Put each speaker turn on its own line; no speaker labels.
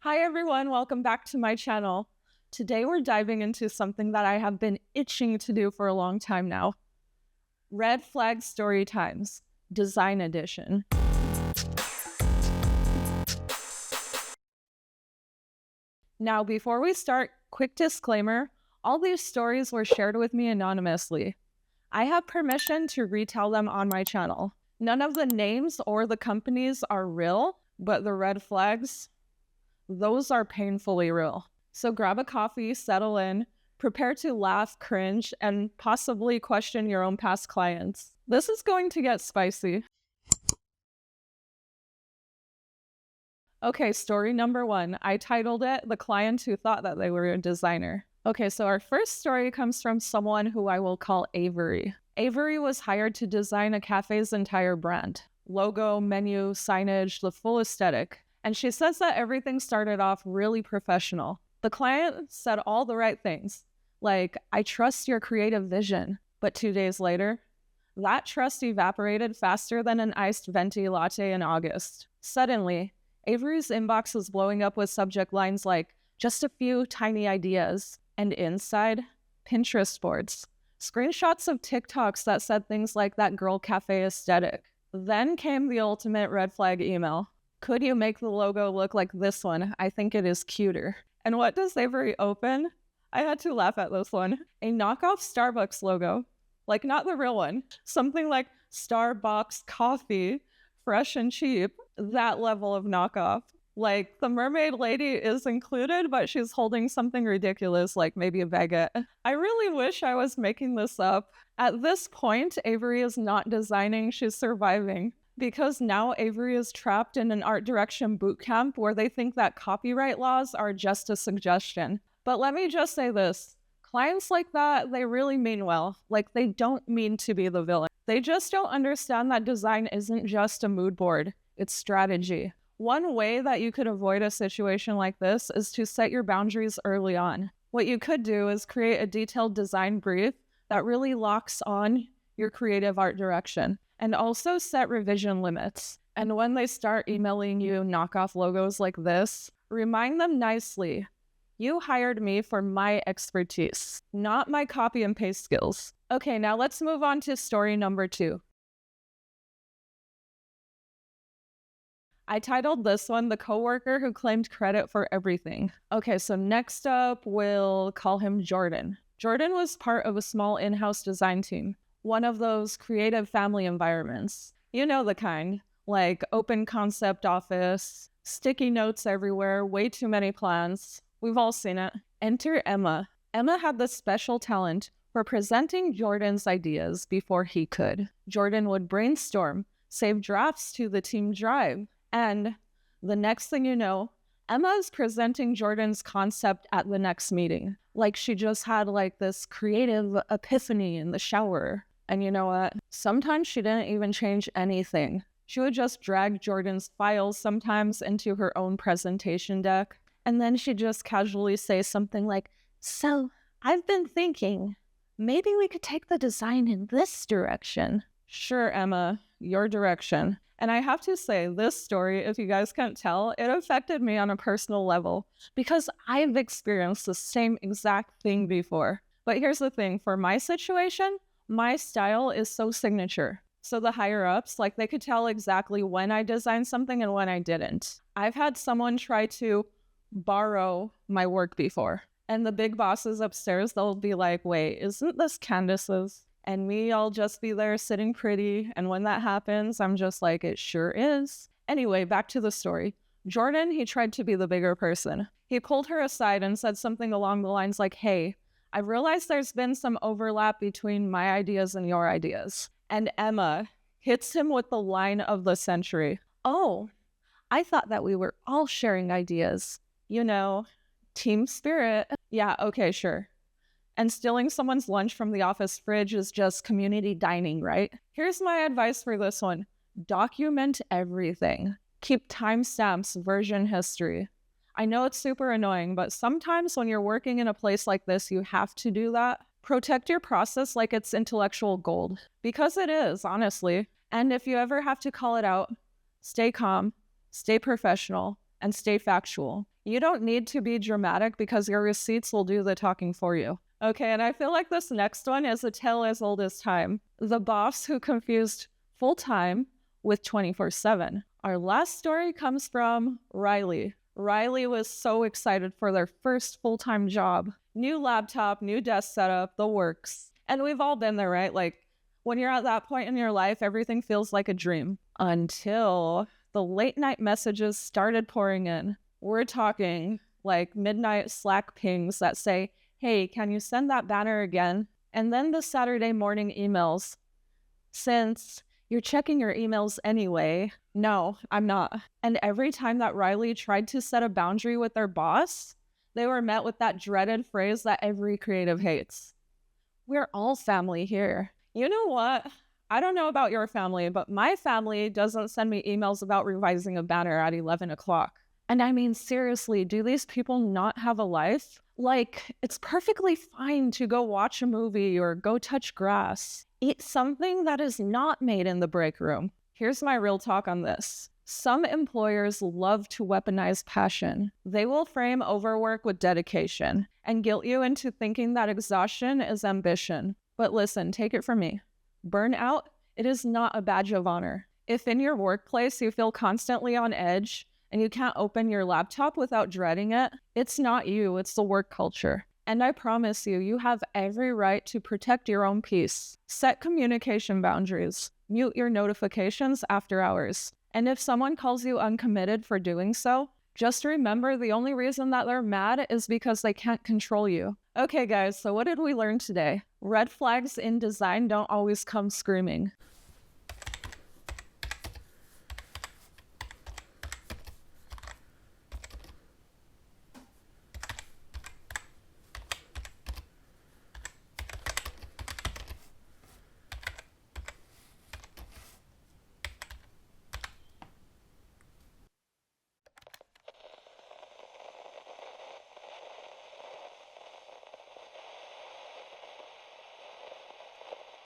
Hi everyone, welcome back to my channel. Today we're diving into something that I have been itching to do for a long time now. Red Flag Story Times, Design Edition. Now, before we start, quick disclaimer, all these stories were shared with me anonymously. I have permission to retell them on my channel. None of the names or the companies are real, but the red flags, those are painfully real. So grab a coffee, settle in, prepare to laugh, cringe, and possibly question your own past clients. This is going to get spicy. Okay, story number 1. I titled it, The Client Who Thought That They Were a Designer. Okay, so our first story comes from someone who I will call Avery. Avery was hired to design a cafe's entire brand. Logo, menu, signage, the full aesthetic. And she says that everything started off really professional. The client said all the right things, like, I trust your creative vision. But 2 days later, that trust evaporated faster than an iced venti latte in August. Suddenly, Avery's inbox was blowing up with subject lines like, just a few tiny ideas. And inside, Pinterest boards. Screenshots of TikToks that said things like that girl cafe aesthetic. Then came the ultimate red flag email. Could you make the logo look like this one? I think it is cuter. And what does Avery open? I had to laugh at this one. A knockoff Starbucks logo. Like, not the real one. Something like Starbucks coffee, fresh and cheap. That level of knockoff. Like, the mermaid lady is included, but she's holding something ridiculous, like maybe a baguette. I really wish I was making this up. At this point, Avery is not designing, she's surviving. Because now Avery is trapped in an art direction bootcamp where they think that copyright laws are just a suggestion. But let me just say this. Clients like that, they really mean well. Like, they don't mean to be the villain. They just don't understand that design isn't just a mood board. It's strategy. One way that you could avoid a situation like this is to set your boundaries early on. What you could do is create a detailed design brief that really locks on your creative art direction. And also set revision limits. And when they start emailing you knockoff logos like this, remind them nicely, you hired me for my expertise, not my copy and paste skills. Okay, now let's move on to story number 2. I titled this one, The Coworker Who Claimed Credit for Everything. Okay, so next up, we'll call him Jordan. Jordan was part of a small in-house design team. One of those creative family environments. You know the kind, like open concept office, sticky notes everywhere, way too many plans. We've all seen it. Enter Emma. Emma had the special talent for presenting Jordan's ideas before he could. Jordan would brainstorm, save drafts to the team drive, and the next thing you know, Emma is presenting Jordan's concept at the next meeting. Like she just had like this creative epiphany in the shower. And you know what? Sometimes she didn't even change anything. She would just drag Jordan's files sometimes into her own presentation deck. And then she'd just casually say something like, so I've been thinking, maybe we could take the design in this direction. Sure, Emma, your direction. And I have to say, this story, if you guys can't tell, it affected me on a personal level because I've experienced the same exact thing before. But here's the thing, for my situation, my style is so signature. So the higher ups, like they could tell exactly when I designed something and when I didn't. I've had someone try to borrow my work before. And the big bosses upstairs, they'll be like, wait, isn't this Candice's? And me, I'll just be there sitting pretty. And when that happens, I'm just like, it sure is. Anyway, back to the story. Jordan, he tried to be the bigger person. He pulled her aside and said something along the lines like, hey, I realized there's been some overlap between my ideas and your ideas. And Emma hits him with the line of the century. Oh, I thought that we were all sharing ideas. You know, team spirit. Yeah, okay, sure. And stealing someone's lunch from the office fridge is just community dining, right? Here's my advice for this one. Document everything. Keep timestamps, version history. I know it's super annoying, but sometimes when you're working in a place like this, you have to do that. Protect your process like it's intellectual gold. Because it is, honestly. And if you ever have to call it out, stay calm, stay professional, and stay factual. You don't need to be dramatic because your receipts will do the talking for you. Okay, and I feel like this next one is a tale as old as time. The boss who confused full-time with 24/7. Our last story comes from Riley. Riley was so excited for their first full-time job. New laptop, new desk setup, the works. And we've all been there, right? Like, when you're at that point in your life, everything feels like a dream. Until the late night messages started pouring in. We're talking like midnight Slack pings that say, hey, can you send that banner again? And then the Saturday morning emails. Since you're checking your emails anyway. No, I'm not. And every time that Riley tried to set a boundary with their boss, they were met with that dreaded phrase that every creative hates. We're all family here. You know what? I don't know about your family, but my family doesn't send me emails about revising a banner at 11 o'clock. And I mean, seriously, do these people not have a life? Like, it's perfectly fine to go watch a movie or go touch grass. Eat something that is not made in the break room. Here's my real talk on this. Some employers love to weaponize passion. They will frame overwork with dedication and guilt you into thinking that exhaustion is ambition. But listen, take it from me. Burnout, it is not a badge of honor. If in your workplace you feel constantly on edge and you can't open your laptop without dreading it, it's not you, it's the work culture. And I promise you, you have every right to protect your own peace. Set communication boundaries. Mute your notifications after hours. And if someone calls you uncommitted for doing so, just remember the only reason that they're mad is because they can't control you. Okay, guys, so what did we learn today? Red flags in design don't always come screaming.